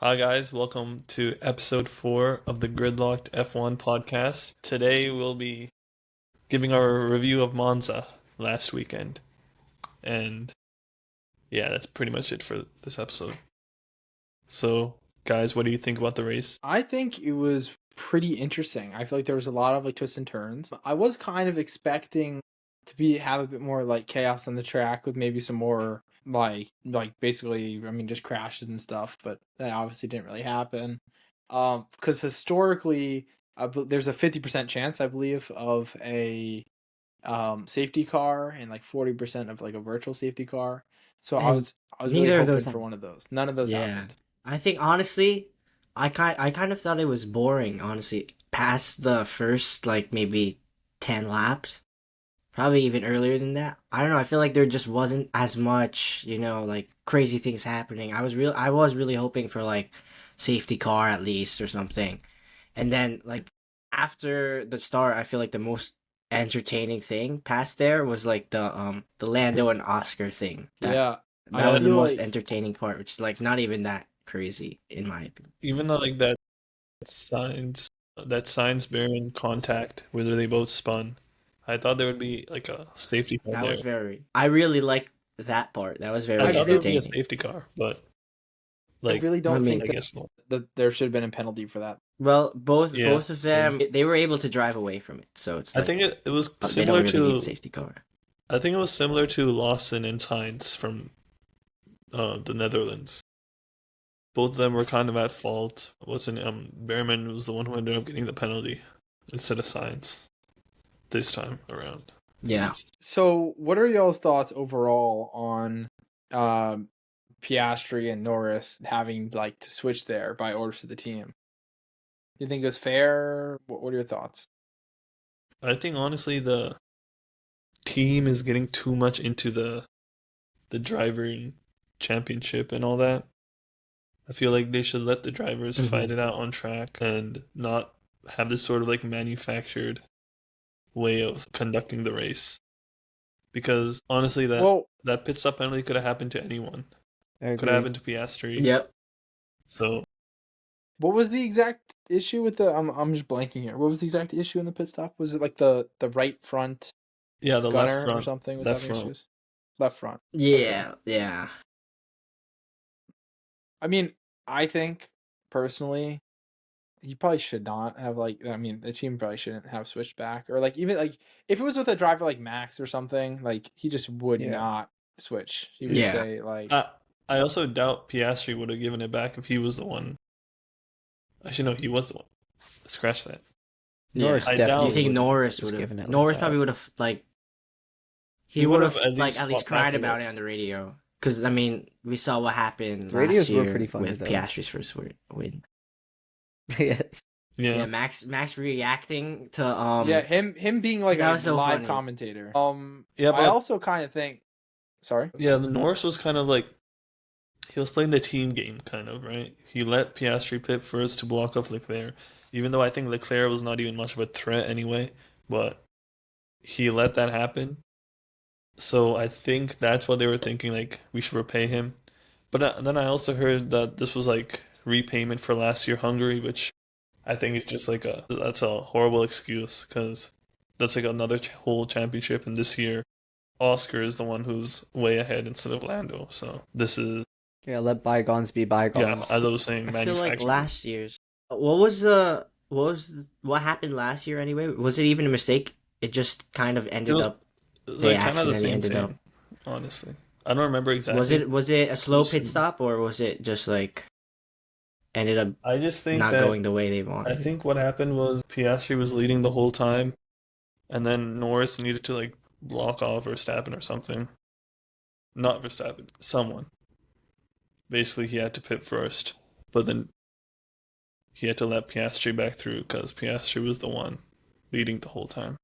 Hi, guys. Welcome to episode 4 of the GridLocked F1 podcast. Today, we'll be giving our review of Monza last weekend. And yeah, that's pretty much it for this episode. So, guys, what do you think about the race? I think it was pretty interesting. I feel like there was a lot of twists and turns. I was kind of expecting to have a bit more chaos on the track with maybe some more basically just crashes and stuff, but that obviously didn't really happen. Because historically, there's a 50% chance, I believe, of a safety car and 40% of a virtual safety car. So I And was really neither of hoping those for happened. one of those. None of those Yeah. happened. I think honestly, I kind of thought it was boring, honestly. Past the first maybe 10 laps, probably even earlier than that. I don't know, I feel like there just wasn't as much, crazy things happening. I was really hoping for safety car at least or something. And then after the start, I feel like the most entertaining thing past there was the Lando and Oscar thing. Yeah, I That was the feel most like entertaining part, which is not even that crazy in my opinion. Even though signs that signs bearing contact, whether they both spun, I thought there would be a safety car That there. was very. I really liked that part. That was very I thought there would be a entertaining. safety car, but I really don't mean, think I that, guess not. that there should have been a penalty for that. Well, both Yeah, both of them they were able to drive away from it, so it's I think it was they don't similar really need a to safety car. I think it was similar to Lawson and Sainz from the Netherlands. Both of them were kind of at fault. Wasn't Behrman was the one who ended up getting the penalty instead of Sainz this time around. Yeah. So, what are y'all's thoughts overall on Piastri and Norris having to switch there by orders of the team? Do you think it was fair? What are your thoughts? I think honestly the team is getting too much into the driver championship and all that. I feel like they should let the drivers fight it out on track and not have this sort of manufactured way of conducting the race. Because honestly, that pit stop penalty could have happened to anyone. Could have happened to Piastri. Yep. So, what was the exact issue with the? I'm just blanking here. What was the exact issue in the pit stop? Was it the right front? yeah, the gunner left front or something was left having front. issues. Left front. Yeah. Okay. Yeah. I mean, I think personally, he probably should not have the team probably shouldn't have switched back or even if it was with a driver like Max or something, he just would not switch. He would say I also doubt Piastri would have given it back if he was the one. Actually, no, he was the one. Scratch that. Norris definitely you think Norris would have? Norris probably would have he would have at least cried about it on the radio. Because we saw what happened last year were pretty funny, with though. Piastri's first win. Yes. Yeah, Max reacting to him being that a was so live funny. commentator. Yeah, but I also kind of think. Sorry. Yeah, the Norris was kind of he was playing the team game, kind of, right? He let Piastri pit first to block off Leclerc, even though I think Leclerc was not even much of a threat anyway. But he let that happen. So I think that's what they were thinking, we should repay him. But then I also heard that this was repayment for last year Hungary, which I think is just that's a horrible excuse because that's another whole championship, and this year Oscar is the one who's way ahead instead of Lando. So this is let bygones be bygones. as I was saying, I feel like manufacturing. last year's what happened last year anyway? Was it even a mistake? It just kind of ended up they kind of the accidentally same ended thing, up. honestly. I don't remember exactly. Was it a slow Listen. pit stop or was it just ended up I just think not that going the way they wanted? I think what happened was Piastri was leading the whole time, and then Norris needed to block off Verstappen or something. Not Verstappen, someone. Basically, he had to pit first, but then he had to let Piastri back through because Piastri was the one leading the whole time.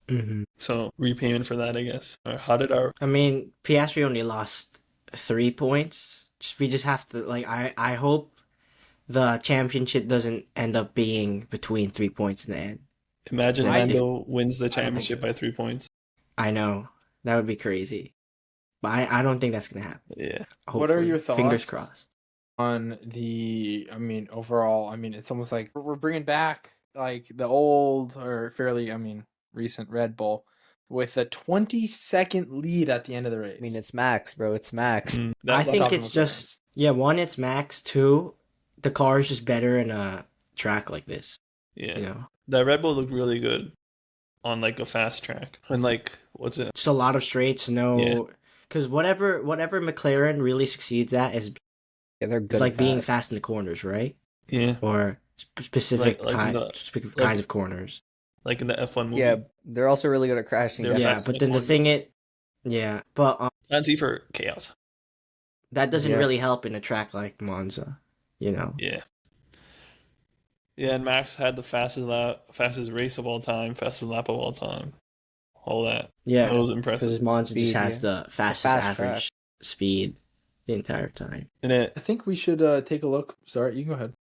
Mm-hmm. So repayment for that, I guess. How did our? Piastri only lost 3 points. We just have to I hope the championship doesn't end up being between 3 points in the end. Imagine Lando wins the championship by 3 points. I know that would be crazy, but I don't think that's gonna happen. Yeah. What are your thoughts? Fingers crossed. on the, I mean, overall, I mean, it's almost like we're bringing back like the old or fairly, I mean, recent Red Bull with a 20-second lead at the end of the race. I mean, it's Max, bro. It's Max. Mm, I that, think Top of it's McLaren's. just one, it's Max. Two, the car is just better in a track like this. yeah, You know, that Red Bull looked really good on like a fast track. And like, what's it? just a lot of straights. No, because whatever McLaren really succeeds at is Yeah, they're it's good. like at being that. fast in the corners, right? Yeah, Or specific Like in the- specific like- kinds of corners. like in the F1 movie. Yeah, they're also really good at crashing. They're down. Yeah, fast but in the then the corners. thing but Fancy for chaos. that doesn't Yeah. really help in a track like Monza. You know. Yeah. Yeah, and Max had the fastest race of all time, fastest lap of all time. All that. Yeah, That was because impressive. Monza just Speed, has yeah. the fastest fast average speed the entire time. And it, I think we should take a look. Sorry, you go ahead.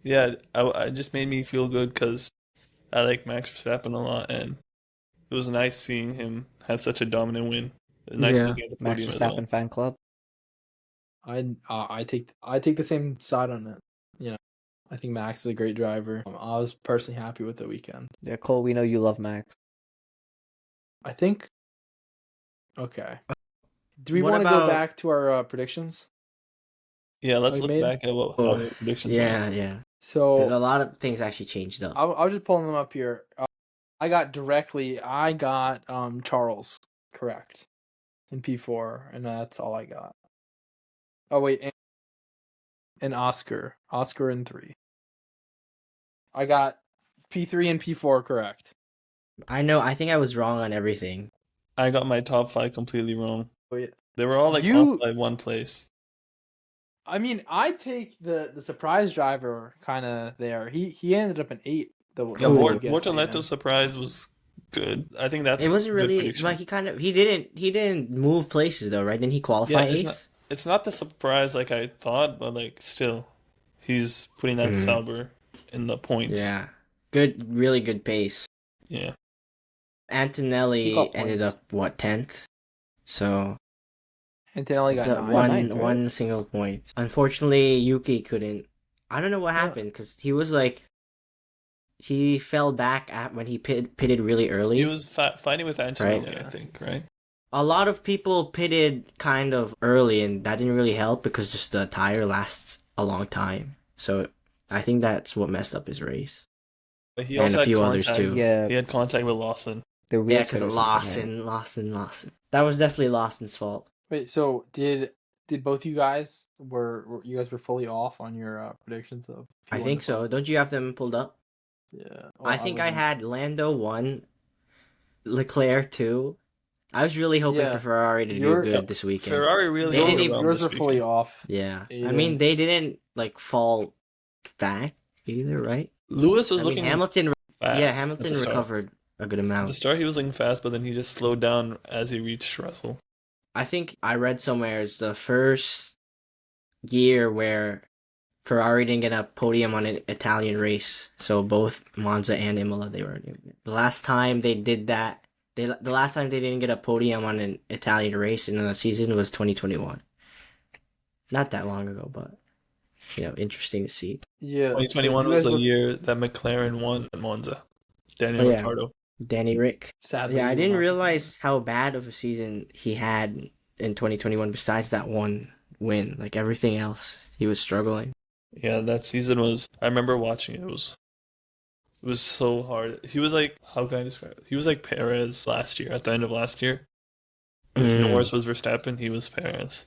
yeah, it just made me feel good because I like Max Verstappen a lot, and it was nice seeing him have such a dominant win. Nice Yeah. looking at the Max podium as well. Verstappen fan club. I take the same side on it. You know, I think Max is a great driver. I was personally happy with the weekend. Yeah, Cole, we know you love Max. I think. Okay. Do we What want to go about- back to our predictions? Yeah, let's We look made- back at what how our predictions Yeah, were. yeah. So Because a lot of things actually changed up. I was just pulling them up here. I got Charles correct in P4, and that's all I got. Oh wait, and Oscar in 3. I got P3 and P4 correct. I know. I think I was wrong on everything. I got my top 5 completely wrong. Wait, They were all like You- off by one place. I mean, I take the surprise driver kind of there. He ended up an 8. Yeah, Cool. Bortoletto's surprise was good. I think that's It wasn't a good really prediction. like he didn't move places though, right? Didn't he qualify Yeah, 8th? It's not the surprise like I thought, but like still, he's putting that Mhm. Sauber in the points. Yeah, good, really good pace. Yeah. He Antonelli got ended points. up 10th, so Antonelli got it's 9. one ninth, right? one single point. Unfortunately, Yuki couldn't. I don't know what Yeah. happened because he was like he fell back at when he pitted really early. He was fighting with Antonelli, Right. I think, right? A lot of people pitted kind of early, and that didn't really help because just the tire lasts a long time. So I think that's what messed up his race. But he And also a had few others contact. too. Yeah, He had contact with Lawson. the Yeah, wheels because hit or something, Lawson. That was definitely Lawson's fault. Wait, so did both you guys were you guys were fully off on your predictions of? I P1 think to so. Don't you have them pulled up? Yeah. I think I wasn't- had Lando 1, Leclerc 2. I was really hoping Yeah. for Ferrari to do You're- good this weekend. Ferrari really They didn't even- overwhelmed Yours this were fully weekend. off. Yeah. I Yeah. mean, they didn't like fall back either, right? Lewis was I mean, looking Hamilton. fast. Yeah, at Hamilton the start. recovered a good At amount. the start, he was looking fast, but then he just slowed down as he reached Russell. I think I read somewhere it's the first year where Ferrari didn't get a podium on an Italian race. So both Monza and Imola, they were. The last time they did that, the last time they didn't get a podium on an Italian race in a season was 2021. Not that long ago, but interesting to see. Yeah. 2021 so you was guys the both- year that McLaren won at Monza. Daniel Oh, yeah. Ricciardo. Danny Rick. Sadly, Yeah, I you didn't were not- realize how bad of a season he had in 2021 besides that one win. Like everything else, he was struggling. Yeah, that season was. I remember watching it. It was so hard. He was like, how can I describe it? He was like Perez last year. At the end of last year, if Mm. Norris was Verstappen, he was Perez.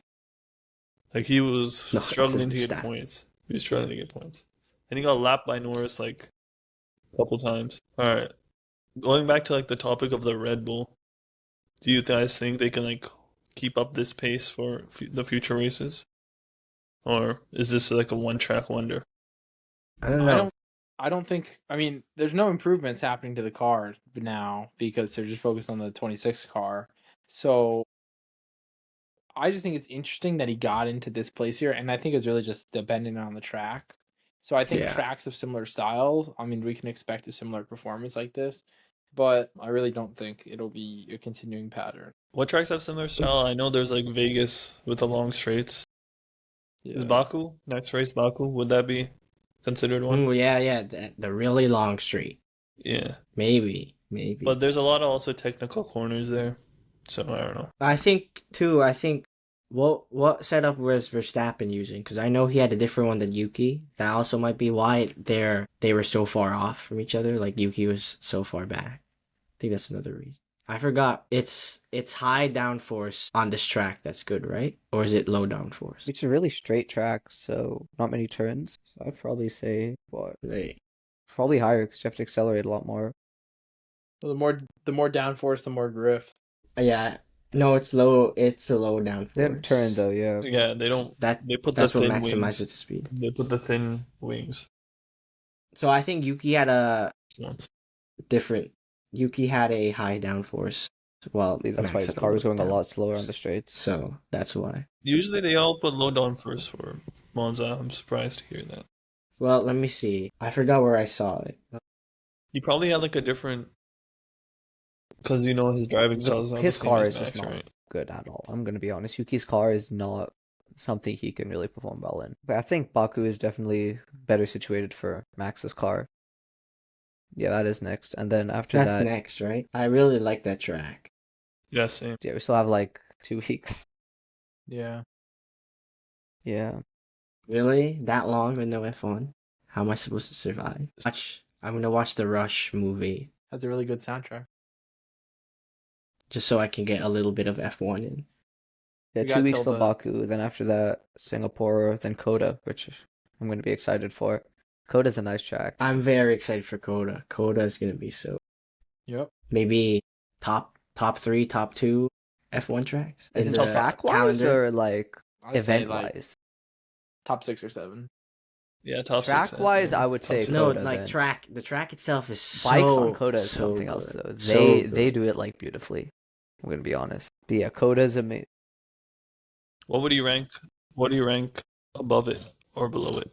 Like he was Norris struggling to is get Verstappen. points. He was struggling to get points, and he got lapped by Norris like a couple times. All right, going back to like the topic of the Red Bull. Do you guys think they can like keep up this pace for the future races, or is this like a one-track wonder? I don't know. I don't think. I mean, there's no improvements happening to the car now because they're just focused on the 26 car. So I just think it's interesting that he got into this place here, and I think it's really just dependent on the track. So I think Yeah. tracks of similar styles, I mean, we can expect a similar performance like this, but I really don't think it'll be a continuing pattern. What tracks have similar style? I know there's like Vegas with the long straights. Yeah. Is Baku next race? Baku, would that be considered one? Ooh, yeah, the really long straight. Yeah, Maybe. but there's a lot of also technical corners there, so I don't know. I think what setup was Verstappen using? Because I know he had a different one than Yuki. That also might be why they were so far off from each other. Like Yuki was so far back. I think that's another reason. I forgot. It's high downforce on this track. That's good, right? Or is it low downforce? It's a really straight track, so not many turns. I'd probably say what? Right. Probably higher because you have to accelerate a lot more. Well, the more downforce, the more drift. Yeah. No, it's low. It's a low downforce. They didn't turn though, yeah. Yeah, they don't. They put the That's what thin maximizes wings. the speed. They put the thin wings So I think Yuki had a once. different. Yuki had a high downforce. Well, That's Max why his had car was low going a down. lot slower on the straights. So that's why. Usually they all put low down first for Monza. I'm surprised to hear that. Well, let me see. I forgot where I saw it. He probably had like a different, because his driving style is not His the same car as is just Max, not right? good at all. I'm gonna be honest. Yuki's car is not something he can really perform well in. But I think Baku is definitely better situated for Max's car. Yeah, that is next. And then after That's that, next, right? I really like that track. Yeah, same. yeah, we still have like 2 weeks. Yeah. Yeah. Really? That long with no F1? How am I supposed to survive? I'm gonna watch the Rush movie That's a really good soundtrack. just so I can get a little bit of F1 in. Yeah, We 2 got weeks till till the- Baku, then after that, Singapore, then Coda, which I'm gonna be excited for. Coda's a nice track. I'm very excited for Coda. Coda is gonna be so Yep. maybe top 3, top 2 F1 tracks. Is in it the track-wise calendar. or like I'd say, like, event-wise? top 6 or 7. Yeah, top Track-wise, six. Yeah. I would Top say six. No, Coda, like then. the track itself is so Bikes on Coda is so something else good. though. So They good. do it like beautifully. I'm gonna be honest. But yeah, Coda's amazing. What would you rank? What do you rank above it or below it?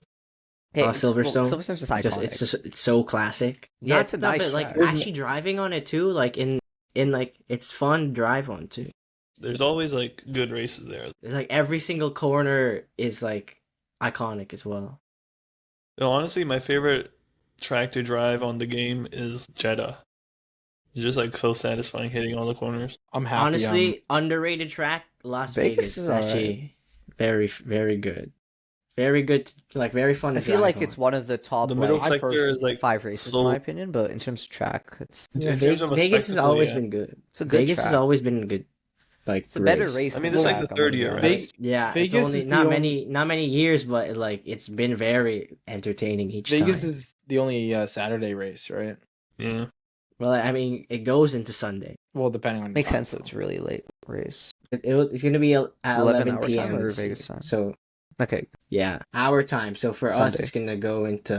Silverstone. Silverstone's just iconic. It's so classic. Yeah, it's a nice but, like track. actually driving on it too, like in like it's fun to drive on too. There's always like good races there. Like every single corner is like iconic as well. No, honestly, my favorite track to drive on the game is Jeddah. It's just like so satisfying hitting all the corners. I'm happy. Honestly, underrated track. Las Vegas Vegas is is actually very very good. Very good, like very fun to I feel drive like on. it's one of the top The middle like, sector is like 5 races so. in my opinion, but in terms of track, it's Yeah, in terms of a Vegas has spectacle, always yeah. been good. a good Vegas track. has always been a good, like It's a better race. race. I mean, than this is like track, the I'm gonna third be year, honest. right? Yeah, Vegas it's only is the not only- many years, but like it's been very entertaining each Vegas time. is the only Saturday race, right? Yeah. Well, I mean, it goes into Sunday. Well, depending on Makes your sense. So it's a really late race. It's gonna be at 11 hour p.m. time or this Vegas year. time? So Okay, yeah, our time. So for us, Sunday. it's gonna go into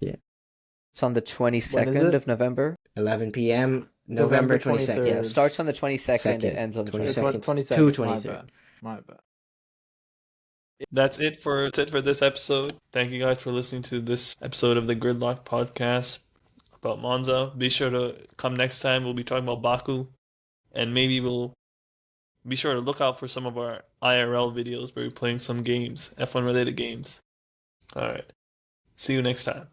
it's on the When is 22nd it? of November. 11 p.m. November 22nd. Yeah, it starts on the 22nd. Second, It ends on the 22nd. 22nd. 22nd. My bad. That's it for this episode. Thank you guys for listening to this episode of the GridLocked podcast about Monza. Be sure to come next time. We'll be talking about Baku, and maybe we'll be sure to look out for some of our IRL videos where we're playing some games, F1 related games. All right. See you next time.